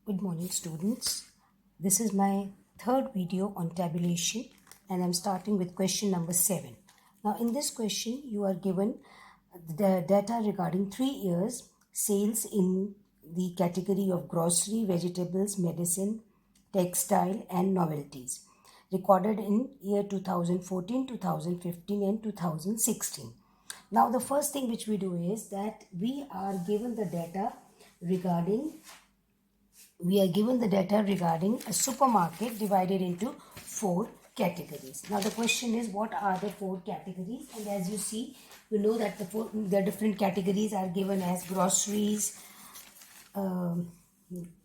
Good morning, students. This is my third video on tabulation, and I'm starting with question number 7. Now, in this question, you are given the data regarding 3 years sales in the category of grocery, vegetables, medicine, textile, and novelties, recorded in year 2014, 2015, and 2016. Now, the first thing which we do is that we are given the data regarding we are given the data regarding a supermarket divided into 4 categories. Now the question is, what are the 4 categories? And as you see, you know that the different categories are given as groceries,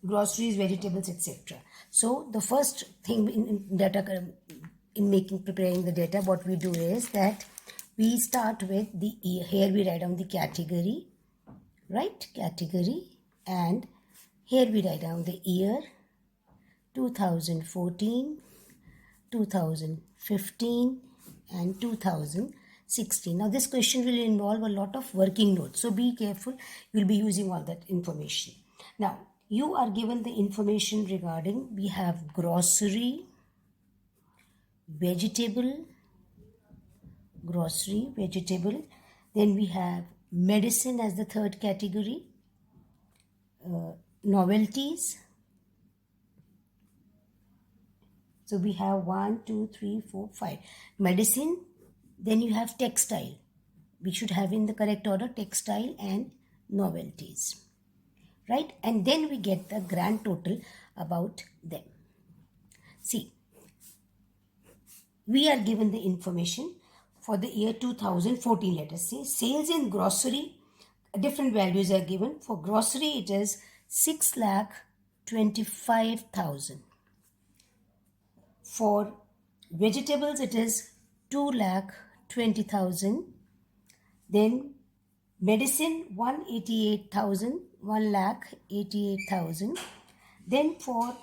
vegetables, etc. So the first thing in data in preparing the data, what we do is that we start with the year. Here we write down the category, right? Category, and here we write down the year 2014, 2015, and 2016. Now this question will involve a lot of working notes, so be careful. You'll be using all that information. Now you are given the information regarding, we have grocery, vegetable, then we have medicine as the third category, novelties. So we have 1, 2, 3, 4, 5. Medicine, then you have textile. We should have in the correct order textile and novelties. Right? And then we get the grand total about them. See, we are given the information for the year 2014, let us say. Sales in grocery, different values are given. For grocery, it is 6,25,000. For vegetables, it is 2,20,000. Then medicine, 188,000, 1,88,000. Then for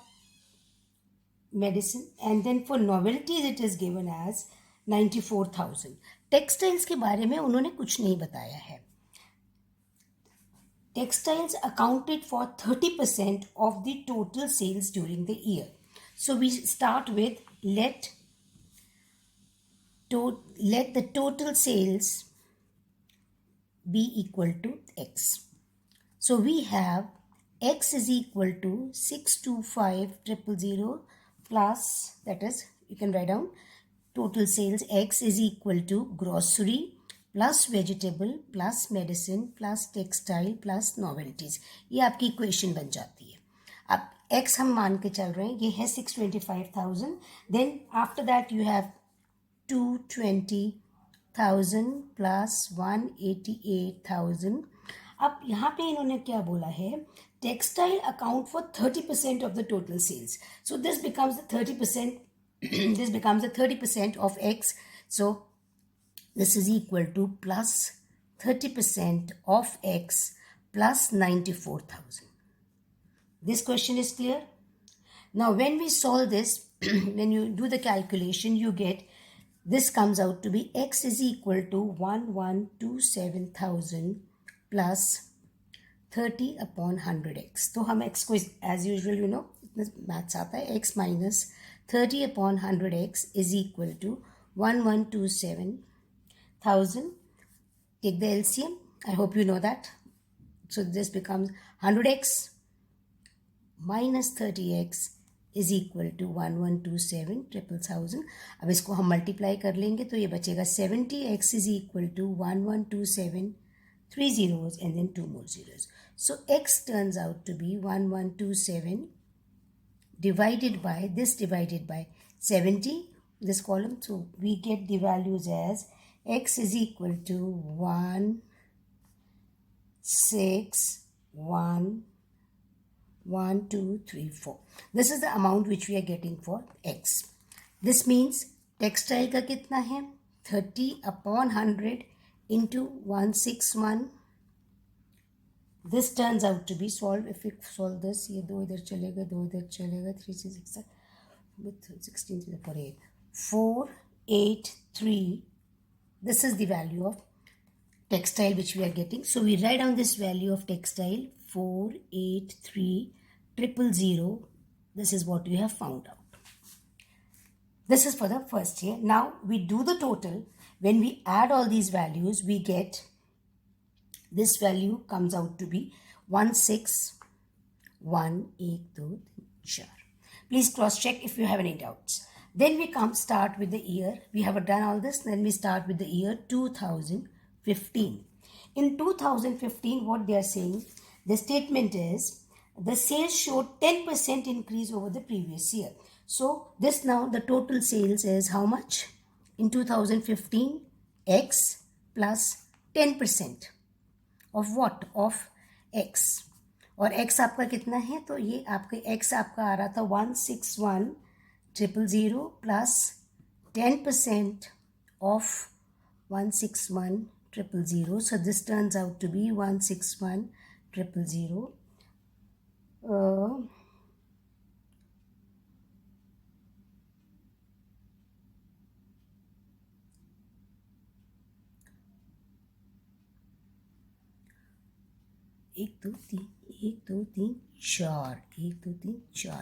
medicine, and then for novelties it is given as 94,000. Textiles के बारे में उन्होंने कुछ नहीं बताया है. Textiles accounted for 30% of the total sales during the year. So we start with let the total sales be equal to X. So we have X is equal to 625,000 plus, that is, you can write down total sales. X is equal to grocery plus vegetable plus medicine plus textile plus novelties. ये आपकी equation बन जाती है. अब X हम मान के चल रहे हैं, ये है 625,000. Then after that you have 220,000 plus 188,000. अब यहाँ पे इन्होंने क्या बोला है? Textile account for 30% of the total sales. So this becomes the 30%. This becomes the 30% of X. So this is equal to plus 30% of X plus 94,000. This question is clear? Now when we solve this, when you do the calculation, you get, this comes out to be X is equal to 1127,000 plus 30 upon 100x. तो हम x को as usual, you know, maths आता है, x minus 30 upon 100x is equal to 1127,000. Take the LCM. I hope you know that. So this becomes 100x minus 30x is equal to 1127,000. अब इसको हम multiply कर लेंगे तो ये बचेगा 70x is equal to 1127, 3 zeros and then 2 more zeros. So x turns out to be 1127 divided by 70, this column. So we get the values as x is equal to 1, 6, 1, 1, 2, 3, 4. This is the amount which we are getting for X. This means textile का कितना है? 30 upon 100 into 161. This turns out to be solved. If we solve this, ये 2 इधर चलेगा, 2 इधर चलेगा, 3, 6, 6, with 16 to the power 8. 483. This is the value of textile which we are getting. So we write down this value of textile, 483 000. This is what you have found out. This is for the first year. Now we do the total. When we add all these values, we get this value comes out to be 161,112. Please cross check if you have any doubts. Then we start with the year. We have done all this. Then we start with the year 2015. In 2015, what they are saying, the statement is the sales showed 10% increase over the previous year. So this now the total sales is how much? In 2015, X plus 10% of what? Of X. और X आपका कितना है? तो ये आपका X आपका आ रहा था 161,000 plus 10% of 161,000. So this turns out to be 161,000. एक दो तीन चार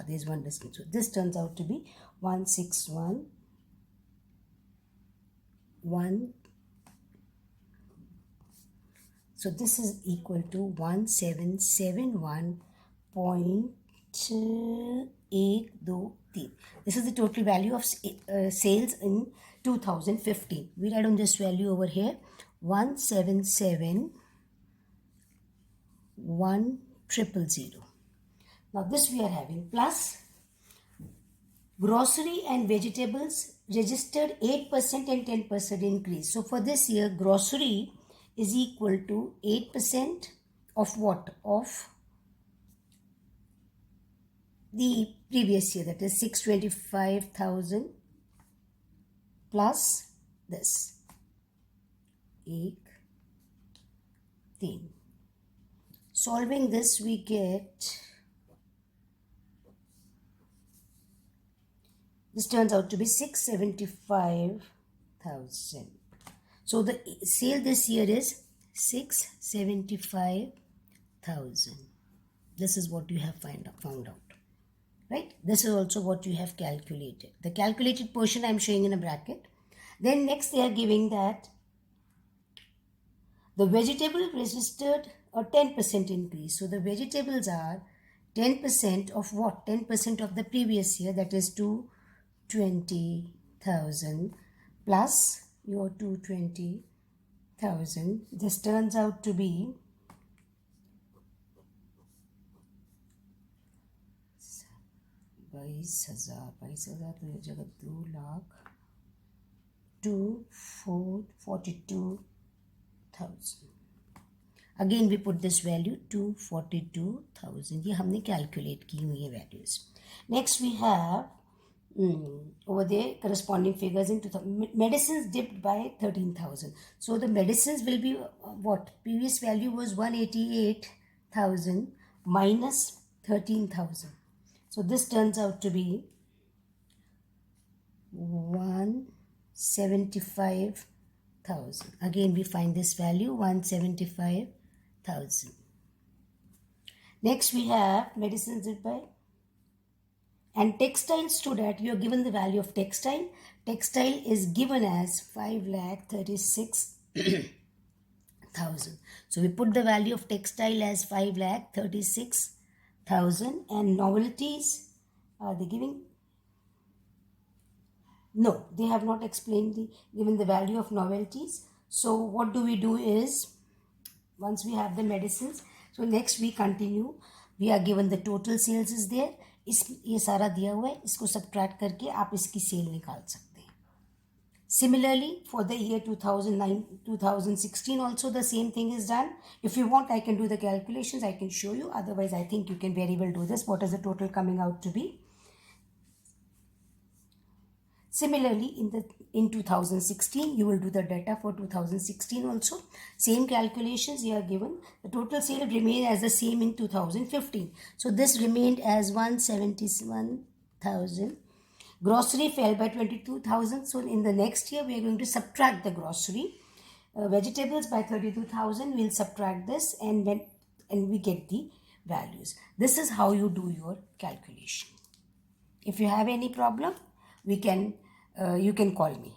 there's one distance, so this turns out to be 161,1. so this is equal to 1771.823. This is the total value of sales in 2015. We write on this value over here 177,100. Now this we are having plus grocery and vegetables registered 8% and 10% increase. So for this year, grocery is equal to 8% of what? Of the previous year, that is 625,000 plus this 1 3. Solving this, we get, this turns out to be 675,000. So the sale this year is 675,000. This is what you have found out. Right? This is also what you have calculated. The calculated portion I am showing in a bracket. Then next they are giving that the vegetable registered a 10% increase. So the vegetables are 10% of what? 10% of the previous year, that is 220,000 plus your 220,000. This turns out to be 22,000 तो ये जगह 2,42,000. Again we put this value 242,000. ये हमने calculate की हुई है values. Next we have over there corresponding figures in 2000. Medicines dipped by 13,000. So the medicines will be what? Previous value was 188,000 minus 13,000. So this turns out to be 175,000. Again we find this value 175,000. Next we have medicines dipped by, and textiles stood at, you are given the value of textile. Textile is given as 5,36,000. So we put the value of textile as 5,36,000. And novelties, are they giving? No, they have not explained given the value of novelties. So what do we do is, once we have the medicines, so next we continue. We are given the total sales is there. ये सारा दिया हुआ है, इसको subtract करके आप इसकी cell निकाल सकते हैं. Similarly, for the year 2016 also the same thing is done. If you want, I can do the calculations, I can show you. Otherwise, I think you can very well do this. What is the total coming out to be? Similarly, in 2016, you will do the data for 2016 also. Same calculations you are given. The total sale remained as the same in 2015. So this remained as 171,000. Grocery fell by 22,000. So in the next year, we are going to subtract the grocery. Vegetables by 32,000. We'll subtract this and we get the values. This is how you do your calculation. If you have any problem, you can call me.